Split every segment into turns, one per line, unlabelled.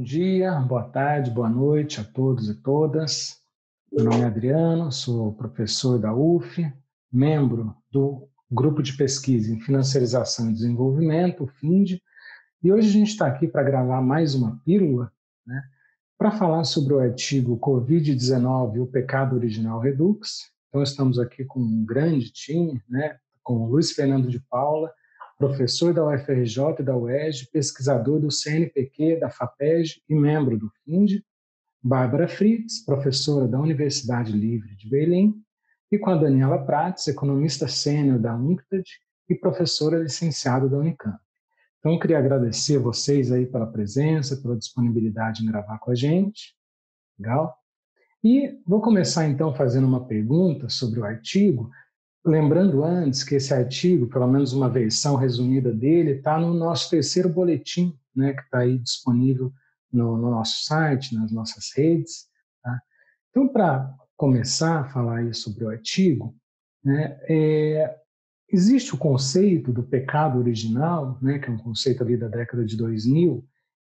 Bom dia, boa tarde, boa noite a todos e todas. Meu nome é Adriano, sou professor da UF, membro do Grupo de Pesquisa em Financiarização e Desenvolvimento, o FINDE, e hoje a gente está aqui para gravar mais uma pílula, né, para falar sobre o artigo Covid-19, o pecado original Redux. Então estamos aqui com um grande time, né, com o Luiz Fernando de Paula, professor da UFRJ e da UERJ, pesquisador do CNPq, da FAPERJ e membro do FINDE, Bárbara Fritz, professora da Universidade Livre de Berlim, e com a Daniela Prates, economista sênior da UNCTAD e professora licenciada da Unicamp. Então, eu queria agradecer a vocês aí pela presença, pela disponibilidade em gravar com a gente. Legal? E vou começar, então, fazendo uma pergunta sobre o artigo, lembrando antes que esse artigo, pelo menos uma versão resumida dele, está no nosso terceiro boletim, né, que está aí disponível no nosso site, nas nossas redes. Tá? Então, para começar a falar aí sobre o artigo, né, existe o conceito do pecado original, né, que é um conceito ali da década de 2000,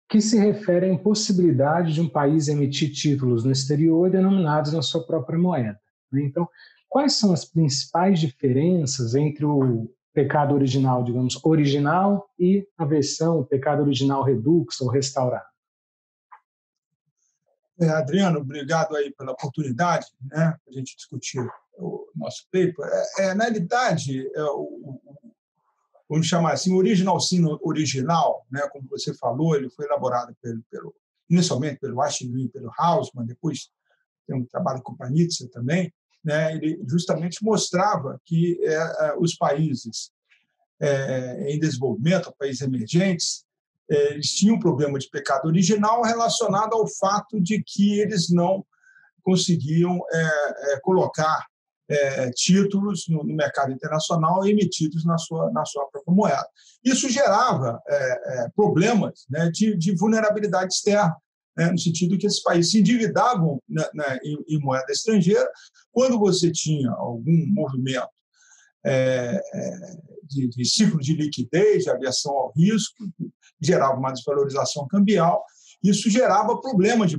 que se refere à impossibilidade de um país emitir títulos no exterior denominados na sua própria moeda. Né? Então, quais são as principais diferenças entre o pecado original, digamos, original e a versão pecado original redux ou restaurado?
Adriano, obrigado aí pela oportunidade, né, para a gente discutir o nosso paper. Na realidade, vamos chamar assim, o original sin original, né, como você falou, ele foi elaborado inicialmente pelo Aschengreen e pelo Hausmann, depois tem um trabalho com o Panizza também, né, ele justamente mostrava que os países em desenvolvimento, países emergentes, eles tinham um problema de pecado original relacionado ao fato de que eles não conseguiam colocar títulos no mercado internacional emitidos na sua própria moeda. Isso gerava problemas, né, de vulnerabilidade externa, né, no sentido que esses países se endividavam em moeda estrangeira. Quando você tinha algum movimento de ciclo de liquidez, de aversão ao risco, gerava uma desvalorização cambial. Isso gerava problemas,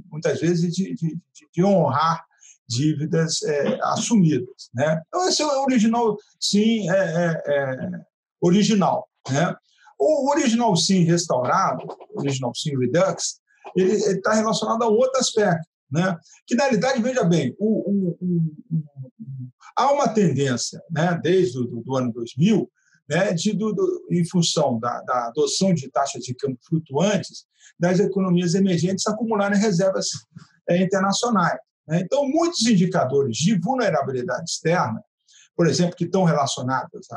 muitas vezes, de honrar dívidas assumidas. Né? Então, esse é o original, sim, original. Né? O original, sim, restaurado, original, sim, redux, ele está relacionado a outro aspecto. Né? Que, na realidade, veja bem, há uma tendência, né, desde o ano 2000, né, em função da adoção de taxas de câmbio flutuantes, das economias emergentes acumularem reservas internacionais. Né? Então, muitos indicadores de vulnerabilidade externa, por exemplo, que estão relacionados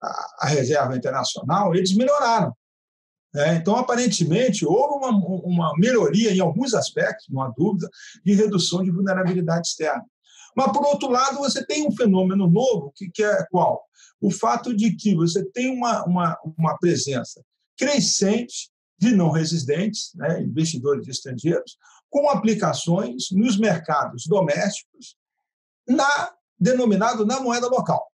à reserva internacional, eles melhoraram. Então, aparentemente, houve uma melhoria em alguns aspectos, não há dúvida, de redução de vulnerabilidade externa. Mas, por outro lado, você tem um fenômeno novo, que é qual? O fato de que você tem uma presença crescente de não residentes, né, investidores estrangeiros, com aplicações nos mercados domésticos, denominado na moeda local.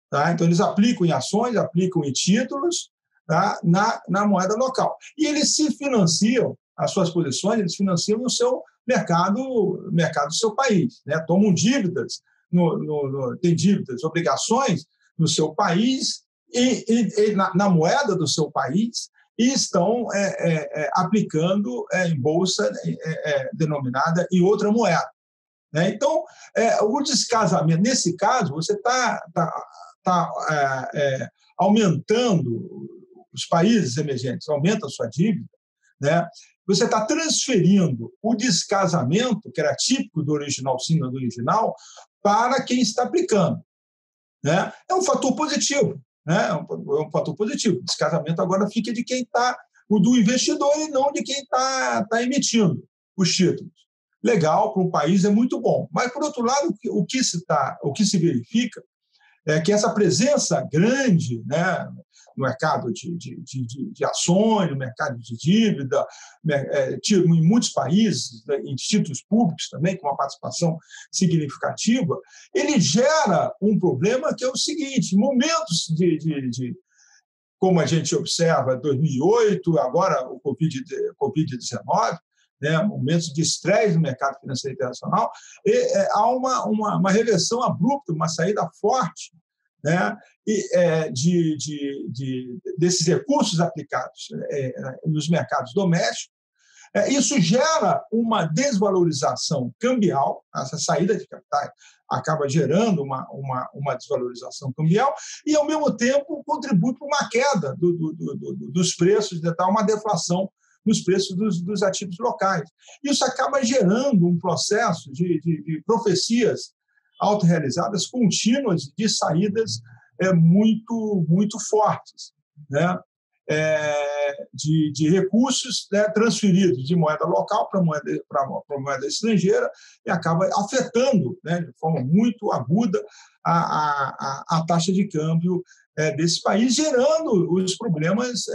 Tá? Então, eles aplicam em ações, aplicam em títulos, tá, na moeda local. E eles se financiam, as suas posições, eles financiam no seu mercado do seu país. Né? Tomam dívidas, têm dívidas, obrigações no seu país, e na moeda do seu país, e estão aplicando em bolsa denominada em outra moeda. Né? Então, o descasamento, nesse caso, você está aumentando, os países emergentes aumentam a sua dívida, né? Você está transferindo o descasamento, que era típico do original sim, do original, para quem está aplicando. Né? É um fator positivo. Né? É um fator positivo. O descasamento agora fica de quem está, o do investidor, e não de quem está emitindo os títulos. Legal, para um país é muito bom. Mas, por outro lado, o que se verifica é que essa presença grande, né, no mercado de ações, no mercado de dívida, em muitos países, em títulos públicos também, com uma participação significativa, ele gera um problema que é o seguinte: momentos como a gente observa, 2008, agora o Covid-19, né, momentos de estresse no mercado financeiro internacional, há uma reversão abrupta, uma saída forte, né, desses recursos aplicados nos mercados domésticos. Isso gera uma desvalorização cambial, essa saída de capitais acaba gerando uma desvalorização cambial e, ao mesmo tempo, contribui para uma queda dos preços, uma deflação nos preços dos ativos locais. Isso acaba gerando um processo de profecias autorrealizadas contínuas de saídas muito, muito fortes, né? De recursos, né, transferidos de moeda local para moeda estrangeira e acaba afetando, né, de forma muito aguda a taxa de câmbio desse país, gerando os problemas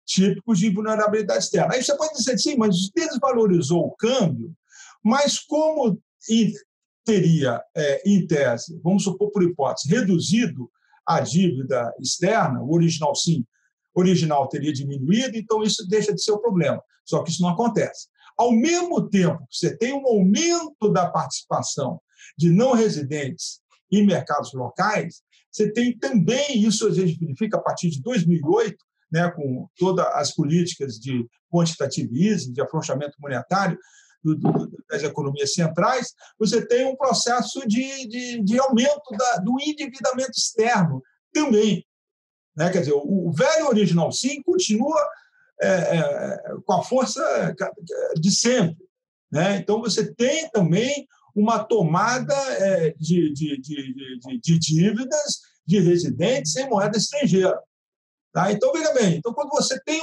típicos de vulnerabilidade externa. Aí você pode dizer assim, mas desvalorizou o câmbio, mas como teria, em tese, vamos supor por hipótese, reduzido a dívida externa, o original sim, o original teria diminuído, então isso deixa de ser o problema. Só que isso não acontece. Ao mesmo tempo que você tem um aumento da participação de não residentes em mercados locais, você tem também, isso a gente verifica a partir de 2008, né, com todas as políticas de quantitative easing, de afrouxamento monetário, das economias centrais, você tem um processo de aumento do endividamento externo também, né? Quer dizer, o velho original sim continua com a força de sempre, né? Então, você tem também uma tomada de dívidas de residentes em moeda estrangeira. Tá? Então, veja bem, então, quando você tem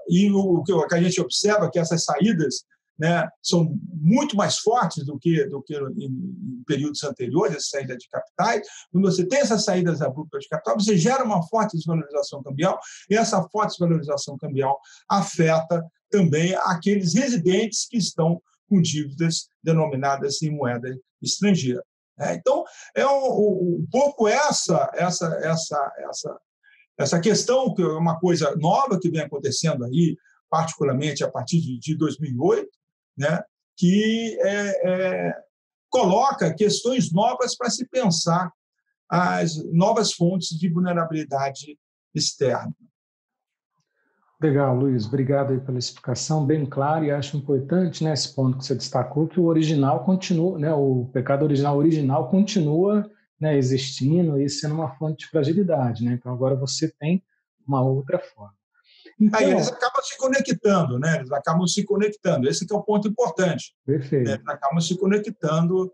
e o que a gente observa é que essas saídas, né, são muito mais fortes do que em períodos anteriores, essa saída de capitais. Quando você tem essas saídas abruptas de capital, você gera uma forte desvalorização cambial, e essa forte desvalorização cambial afeta também aqueles residentes que estão com dívidas denominadas em moeda estrangeira. Então, é um pouco essa questão, que é uma coisa nova que vem acontecendo aí, particularmente a partir de 2008, né, que coloca questões novas para se pensar as novas fontes de vulnerabilidade externa.
Legal, Luiz. Obrigado aí pela explicação bem clara, e acho importante, né, esse ponto que você destacou, que o original continua, né, o pecado original continua, né, existindo e sendo uma fonte de fragilidade, né? Então agora você tem uma outra forma.
Então, eles acabam se conectando, né? Eles acabam se conectando. Esse que é o ponto importante.
Perfeito.
Né? Eles acabam se conectando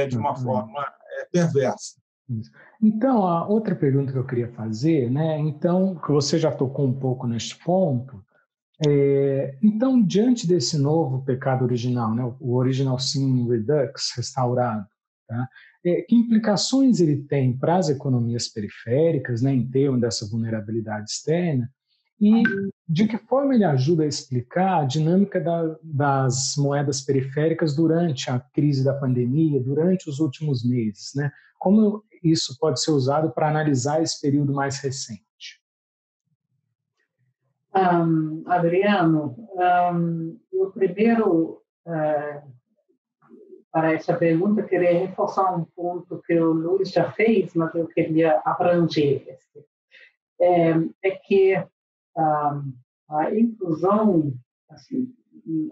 de uma forma perversa.
Isso. Então, a outra pergunta que eu queria fazer, né? Então, que você já tocou um pouco neste ponto, então, diante desse novo pecado original, né? O original sin redux, restaurado, tá? Que implicações ele tem para as economias periféricas, né, em termos dessa vulnerabilidade externa, e de que forma ele ajuda a explicar a dinâmica das moedas periféricas durante a crise da pandemia, durante os últimos meses, né? Como isso pode ser usado para analisar esse período mais recente?
Adriano, eu primeiro, para essa pergunta, queria reforçar um ponto que o Luiz já fez, mas eu queria abranger. É que a inclusão, assim,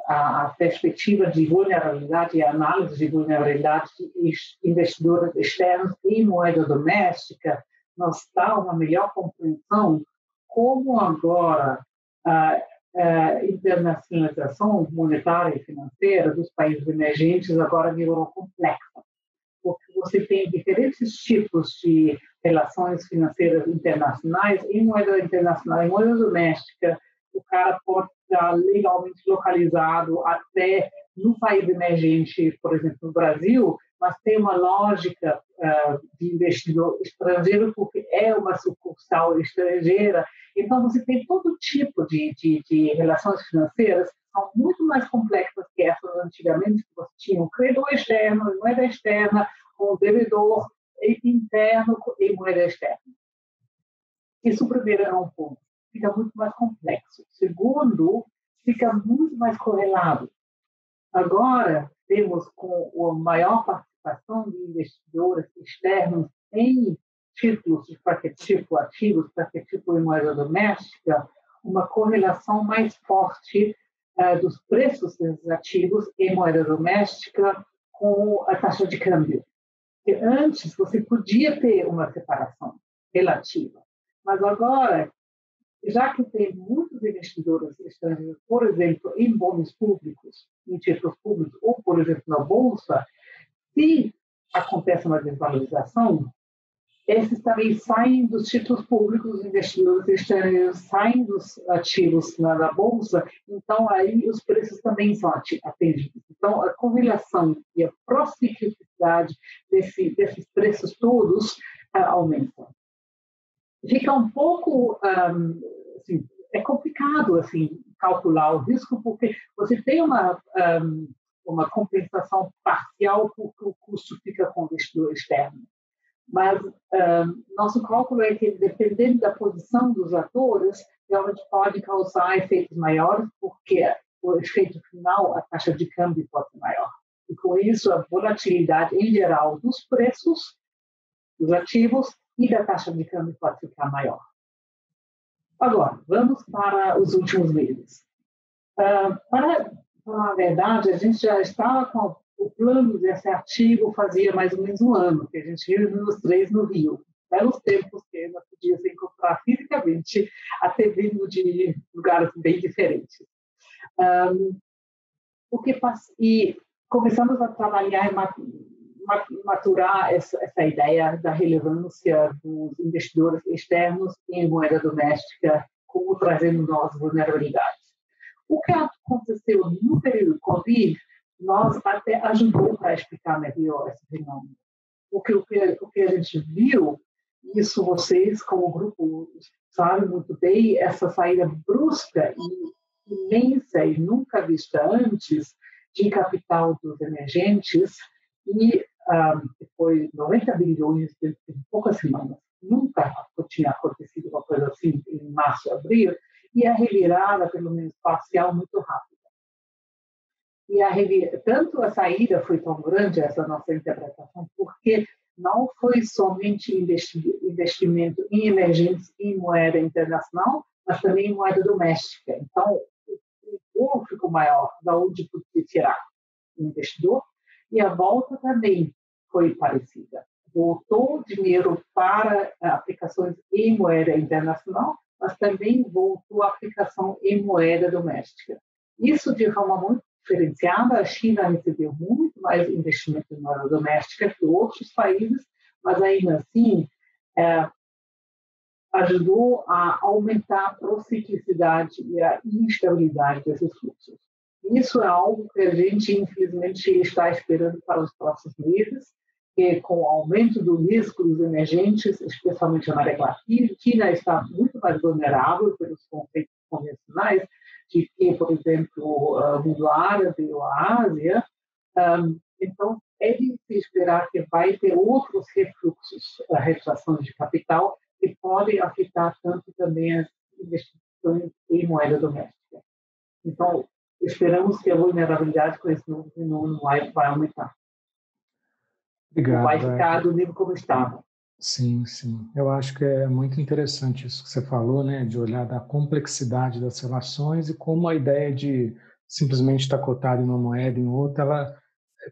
a perspectiva de vulnerabilidade e a análise de vulnerabilidade de investidores externos em moeda doméstica nos dá uma melhor compreensão como agora a internacionalização monetária e financeira dos países emergentes agora virou complexa, porque você tem diferentes tipos de relações financeiras internacionais em moeda internacional, em moeda doméstica. O cara pode estar legalmente localizado até no país emergente, por exemplo, no Brasil, mas tem uma lógica de investidor estrangeiro porque é uma sucursal estrangeira. Então, você tem todo tipo de relações financeiras que são muito mais complexas que essas antigamente, que você tinha um credor externo, moeda externa, um devedor interno e moeda externa. Isso, primeiro, é um ponto. Fica muito mais complexo. Segundo, fica muito mais correlado. Agora, temos com a maior participação de investidores externos em títulos de qualquer tipo, ativos, qualquer tipo de moeda doméstica, uma correlação mais forte dos preços desses ativos em moeda doméstica com a taxa de câmbio. Porque antes, você podia ter uma separação relativa, mas agora, já que tem muitos investidores estrangeiros, por exemplo, em bons públicos, em títulos públicos, ou, por exemplo, na Bolsa, se acontece uma desvalorização, esses também saem dos títulos públicos, os investidores estrangeiros saem dos ativos na Bolsa, então aí os preços também são atendidos. Então, a correlação e a prociclicidade desses preços todos aumentam. Fica um pouco, assim, é complicado assim, calcular o risco, porque você tem uma compensação parcial porque o custo fica com o investidor externo. Mas nosso cálculo é que, dependendo da posição dos atores, realmente pode causar efeitos maiores, porque o efeito final, a taxa de câmbio pode ser maior. E com isso, a volatilidade em geral dos preços dos ativos e da taxa de câmbio pode ficar maior. Agora, vamos para os últimos meses. Para falar a verdade, a gente já estava com o plano desse artigo fazia mais ou menos um ano, que a gente reuniu os três no Rio. Belos tempos que ainda podia se encontrar fisicamente, até vindo de lugares bem diferentes. E começamos a trabalhar e maturar essa ideia da relevância dos investidores externos em moeda doméstica, como trazendo novas vulnerabilidades. O que aconteceu no período Covid nós até ajudou para explicar melhor esse fenômeno. O que a gente viu, isso vocês, como grupo, sabem muito bem, essa saída brusca e imensa e nunca vista antes de capital dos emergentes e foi 90 bilhões em poucas semanas. Nunca tinha acontecido uma coisa assim em março, abril, e a revirada, pelo menos parcial, muito rápida. E tanto a saída foi tão grande, essa nossa interpretação, porque não foi somente investimento em emergentes em moeda internacional, mas também em moeda doméstica. Então, o bolo ficou maior, da onde podia tirar o investidor, e a volta também foi parecida. Voltou dinheiro para aplicações em moeda internacional, mas também voltou a aplicação em moeda doméstica. Isso de forma muito diferenciada. A China recebeu muito mais investimento em moeda doméstica que outros países, mas ainda assim ajudou a aumentar a prociclicidade e a instabilidade desses fluxos. Isso é algo que a gente, infelizmente, está esperando para os próximos meses, que com o aumento do risco dos emergentes, especialmente a América Latina, está muito mais vulnerável pelos conflitos convencionais, de que, por exemplo, o mundo árabe ou a Ásia. Então, é de se esperar que vai ter outros refluxos, retrações de capital, que podem afetar tanto também as investições em moeda doméstica. Então, esperamos que a vulnerabilidade com esse novo fenômeno vai aumentar.
Obrigado.
Vai ficar do nível como estava.
Sim, sim. Eu acho que é muito interessante isso que você falou, né, de olhar da complexidade das relações e como a ideia de simplesmente estar cotado em uma moeda em outra, ela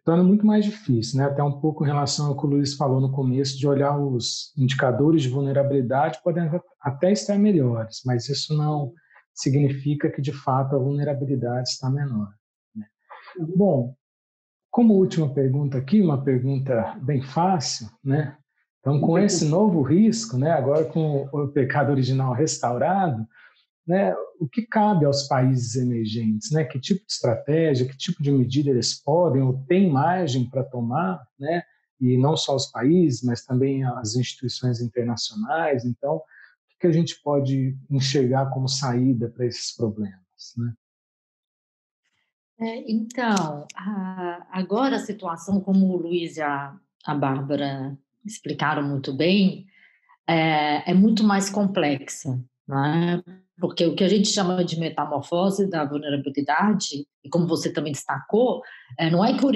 torna muito mais difícil, né? Até um pouco em relação ao que o Luiz falou no começo, de olhar os indicadores de vulnerabilidade podem até estar melhores, mas isso não significa que, de fato, a vulnerabilidade está menor, né? Bom, como última pergunta aqui, uma pergunta bem fácil, né? Então, com esse novo risco, né, agora com o pecado original restaurado, né, o que cabe aos países emergentes, né? Que tipo de estratégia, que tipo de medida eles podem ou têm margem para tomar, né? E não só os países, mas também as instituições internacionais. Então, o que a gente pode enxergar como saída para esses problemas, né?
Então, agora a situação, como o Luiz e a Bárbara explicaram muito bem, é muito mais complexa, né? Porque o que a gente chama de metamorfose da vulnerabilidade, e como você também destacou, não é que o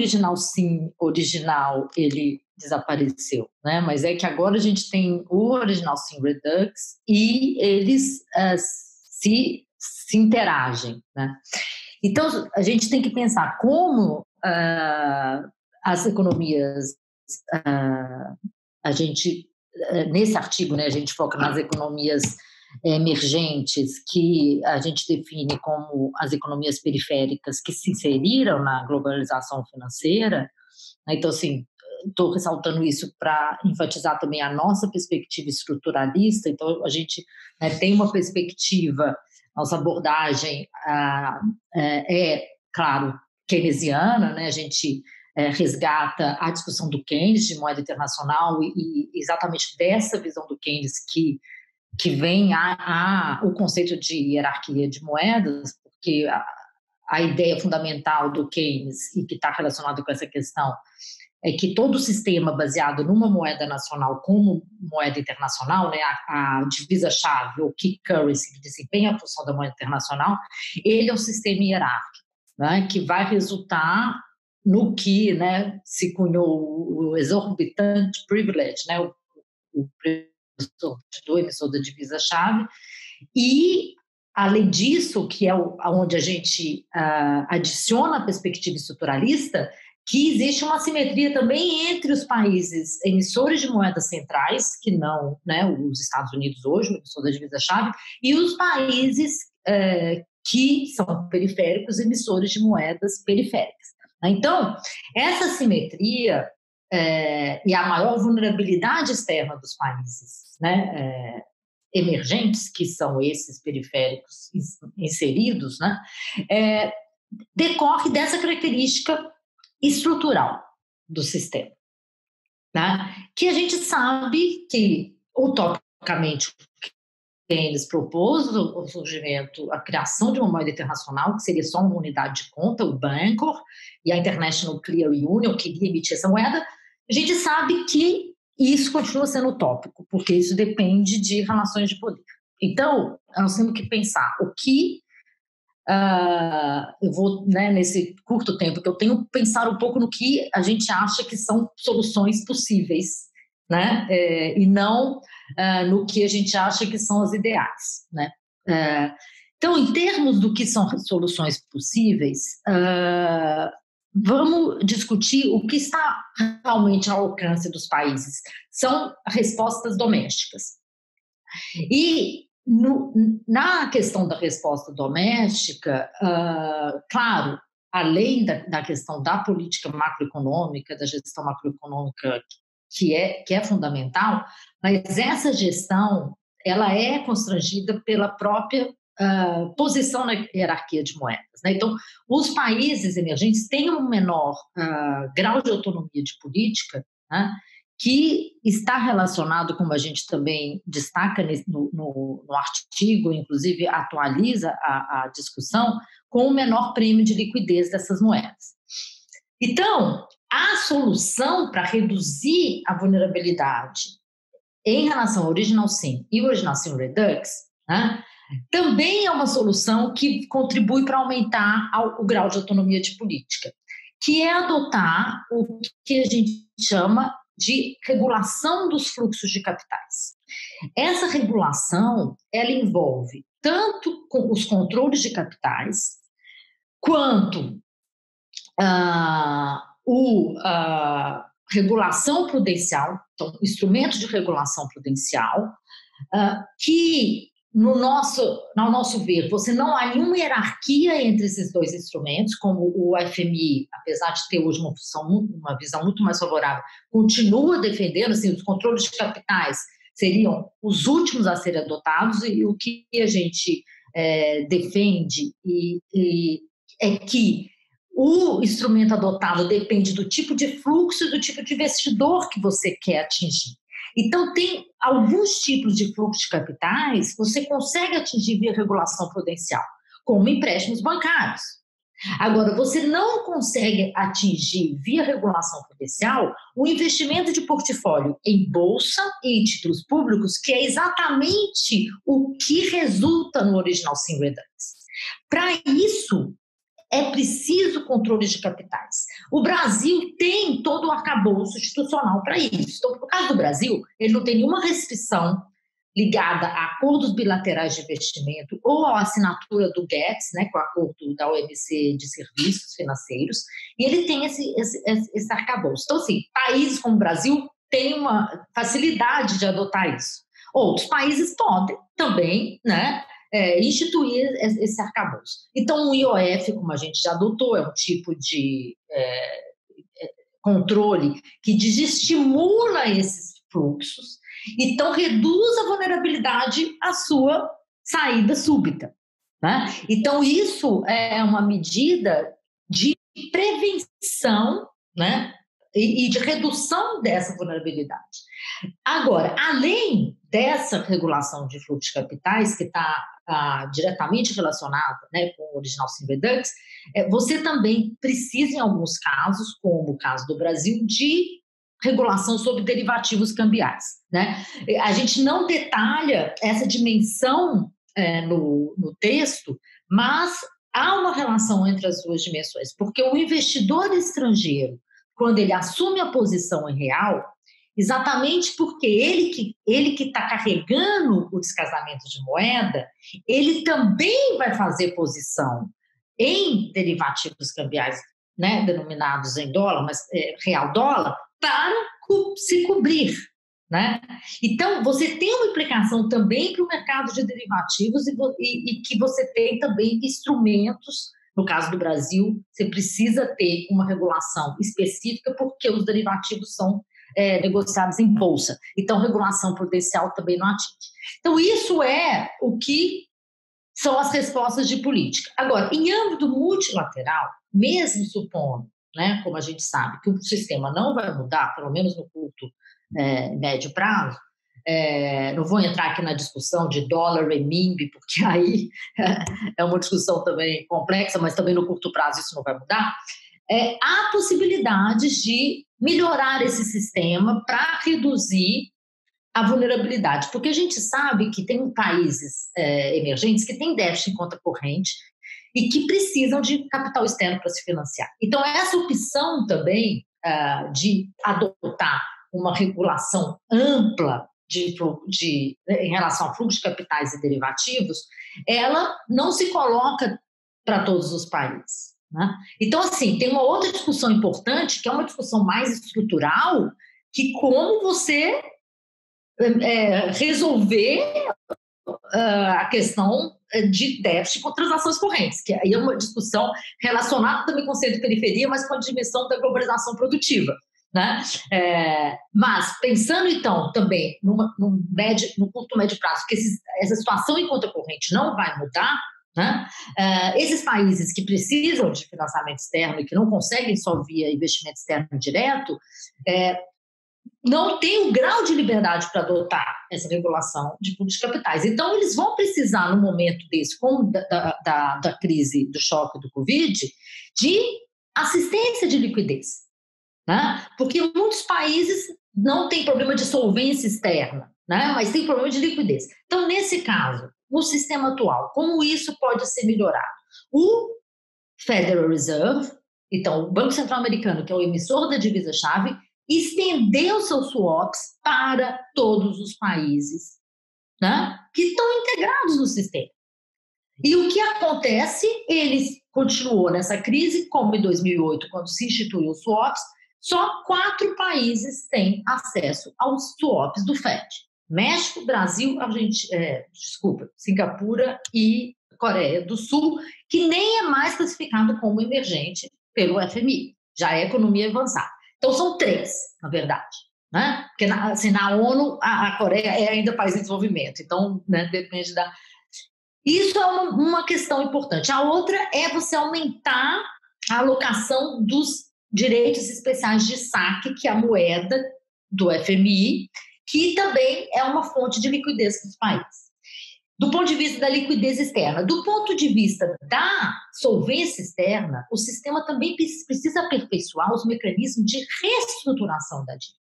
original ele desapareceu, né? Mas é que agora a gente tem o Original Sin Redux e eles se interagem, né? Então, a gente tem que pensar como as economias, a gente, nesse artigo, né, a gente foca nas economias emergentes, que a gente define como as economias periféricas que se inseriram na globalização financeira, né? Então, assim, estou ressaltando isso para enfatizar também a nossa perspectiva estruturalista. Então, a gente, né, tem uma perspectiva, nossa abordagem claro, keynesiana, né? A gente resgata a discussão do Keynes de moeda internacional e exatamente dessa visão do Keynes que vem o conceito de hierarquia de moedas, porque a ideia fundamental do Keynes, e que está relacionado com essa questão, é que todo sistema baseado numa moeda nacional como moeda internacional, né, a divisa-chave, ou key currency, que desempenha a função da moeda internacional, ele é um sistema hierárquico, né, que vai resultar no que, né, se cunhou o exorbitante privilege, né, o do emissor da divisa-chave, e, além disso, que é onde a gente adiciona a perspectiva estruturalista, que existe uma assimetria também entre os países emissores de moedas centrais, que não, né, os Estados Unidos hoje, o emissor da divisa-chave, e os países que são periféricos, emissores de moedas periféricas. Então, essa assimetria e a maior vulnerabilidade externa dos países, né, emergentes, que são esses periféricos inseridos, né, decorre dessa característica estrutural do sistema, né, que a gente sabe que, utopicamente, Keynes propôs o surgimento, a criação de uma moeda internacional, que seria só uma unidade de conta, o Bancor, e a International Clearing Union queria emitir essa moeda. A gente sabe que isso continua sendo utópico, porque isso depende de relações de poder. Então, nós temos que pensar o que eu vou, né, nesse curto tempo que eu tenho, pensar um pouco no que a gente acha que são soluções possíveis, né, e não no que a gente acha que são as ideais, né. Então, em termos do que são soluções possíveis, vamos discutir o que está realmente ao alcance dos países. São respostas domésticas. E na questão da resposta doméstica, claro, além da questão da política macroeconômica, da gestão macroeconômica, que é fundamental, mas essa gestão ela é constrangida pela própria posição na hierarquia de moedas, né? Então, os países emergentes têm um menor grau de autonomia de política, né, que está relacionado, como a gente também destaca no artigo, inclusive atualiza a discussão, com o menor prêmio de liquidez dessas moedas. Então, a solução para reduzir a vulnerabilidade em relação ao Original Sin e o Original Sin Redux, né, também é uma solução que contribui para aumentar o grau de autonomia de política, que é adotar o que a gente chama de regulação dos fluxos de capitais. Essa regulação, ela envolve tanto os controles de capitais, quanto regulação prudencial, então, instrumentos de regulação prudencial, que, no nosso ver, você não há nenhuma hierarquia entre esses dois instrumentos, como o FMI, apesar de ter hoje uma visão muito mais favorável, continua defendendo, assim, os controles de capitais seriam os últimos a serem adotados, e o que a gente defende é que o instrumento adotado depende do tipo de fluxo e do tipo de investidor que você quer atingir. Então, tem alguns tipos de fluxo de capitais que você consegue atingir via regulação prudencial, como empréstimos bancários. Agora, você não consegue atingir, via regulação prudencial, o investimento de portfólio em bolsa e em títulos públicos, que é exatamente o que resulta no Original Single Redux. Para isso, é preciso controle de capitais. O Brasil tem todo o arcabouço institucional para isso. Então, no caso do Brasil, ele não tem nenhuma restrição ligada a acordos bilaterais de investimento ou à assinatura do GATS, né, com o acordo da OMC de serviços financeiros, e ele tem esse arcabouço. Então, assim, países como o Brasil têm uma facilidade de adotar isso. Outros países podem também, né, instituir esse arcabouço. Então, o IOF, como a gente já adotou, é um tipo de controle que desestimula esses fluxos, então reduz a vulnerabilidade à sua saída súbita, né? Então, isso é uma medida de prevenção, né, e de redução dessa vulnerabilidade. Agora, além dessa regulação de fluxo de capitais, que está diretamente relacionada, né, com o Original Single Redux, você também precisa, em alguns casos, como o caso do Brasil, de regulação sobre derivativos cambiais, né? A gente não detalha essa dimensão no texto, mas há uma relação entre as duas dimensões, porque o investidor estrangeiro, quando ele assume a posição em real, exatamente porque ele que está carregando o descasamento de moeda, ele também vai fazer posição em derivativos cambiais, né, denominados em dólar, mas real-dólar, para se cobrir, né? Então, você tem uma implicação também para o mercado de derivativos e que você tem também instrumentos. No caso do Brasil, você precisa ter uma regulação específica porque os derivativos são negociados em bolsa. Então, regulação prudencial também não atinge. Então, isso é o que são as respostas de política. Agora, em âmbito multilateral, mesmo supondo, né, como a gente sabe, que o sistema não vai mudar, pelo menos no curto, médio prazo, não vou entrar aqui na discussão de dólar, renminbi, porque aí é uma discussão também complexa, mas também no curto prazo isso não vai mudar. Há possibilidades de melhorar esse sistema para reduzir a vulnerabilidade, porque a gente sabe que tem países emergentes que têm déficit em conta corrente e que precisam de capital externo para se financiar. Então, essa opção também de adotar uma regulação ampla em relação ao fluxo de capitais e derivativos, ela não se coloca para todos os países, né? Então, assim, tem uma outra discussão importante, que é uma discussão mais estrutural, que como você resolver a questão de déficit com transações correntes, que aí é uma discussão relacionada também com o conceito de periferia, mas com a dimensão da globalização produtiva, né? Mas pensando então também no curto médio prazo, que essa situação em conta corrente não vai mudar, né? Esses países que precisam de financiamento externo e que não conseguem só via investimento externo direto, não tem o grau de liberdade para adotar essa regulação de fundos de capitais. Então, eles vão precisar, no momento desse, como da crise, do choque do Covid, de assistência de liquidez, né? Porque muitos países não têm problema de solvência externa, né? Mas tem problema de liquidez. Então, nesse caso, no sistema atual, como isso pode ser melhorado? O Federal Reserve, então, o Banco Central Americano, que é o emissor da divisa-chave, estendeu seus swaps para todos os países, né, que estão integrados no sistema. E o que acontece? Ele continuou nessa crise, como em 2008, quando se instituiu os swaps, só 4 países têm acesso aos swaps do FED. México, Brasil, Singapura e Coreia do Sul, que nem é mais classificado como emergente pelo FMI, já é economia avançada. Então, são 3, na verdade, né? Porque na ONU, a Coreia é ainda país em desenvolvimento, então, né, depende da... Isso é uma questão importante. A outra é você aumentar a alocação dos direitos especiais de saque, que é a moeda do FMI, que também é uma fonte de liquidez dos países. Do ponto de vista da liquidez externa. Do ponto de vista da solvência externa, o sistema também precisa aperfeiçoar os mecanismos de reestruturação da dívida,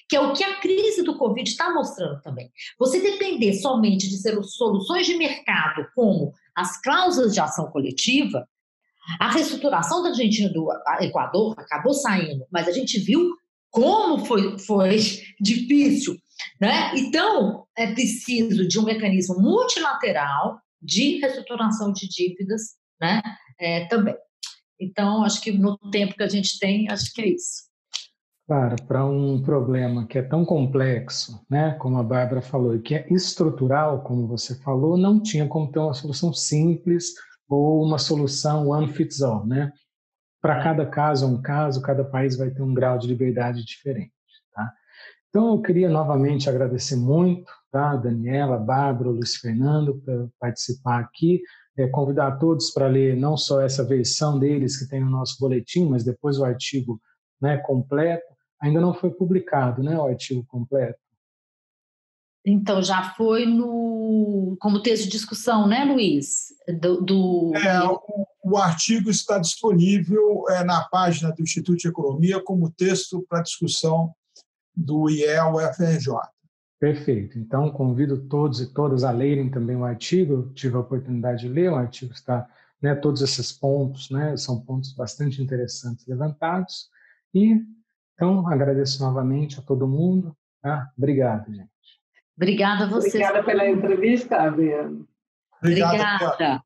que é o que a crise do Covid está mostrando também. Você depender somente de soluções de mercado, como as cláusulas de ação coletiva, a reestruturação da Argentina e do Equador acabou saindo, mas a gente viu como foi difícil, né? Então, é preciso de um mecanismo multilateral de reestruturação de dívidas, né? Também. Então, acho que no tempo que a gente tem, acho que é isso.
Claro, para um problema que é tão complexo, né, como a Bárbara falou, e que é estrutural, como você falou, não tinha como ter uma solução simples ou uma solução one fits all, né? Para cada caso é um caso, cada país vai ter um grau de liberdade diferente, tá? Então, eu queria novamente agradecer muito, tá, a Daniela, a Bárbara, o Luiz Fernando, por participar aqui, convidar todos para ler não só essa versão deles que tem no nosso boletim, mas depois o artigo, né, completo. Ainda não foi publicado, né, o artigo completo?
Então, já foi como texto de discussão, né, Luiz?
O artigo está disponível na página do Instituto de Economia como texto para discussão do IEL-UFRJ.
Perfeito. Então, convido todos e todas a lerem também o artigo. Eu tive a oportunidade de ler, o artigo está, né, todos esses pontos, né, são pontos bastante interessantes levantados. E, então, agradeço novamente a todo mundo. Tá? Obrigado, gente.
Obrigada a vocês.
Obrigada pela entrevista, Adriana.
Obrigada.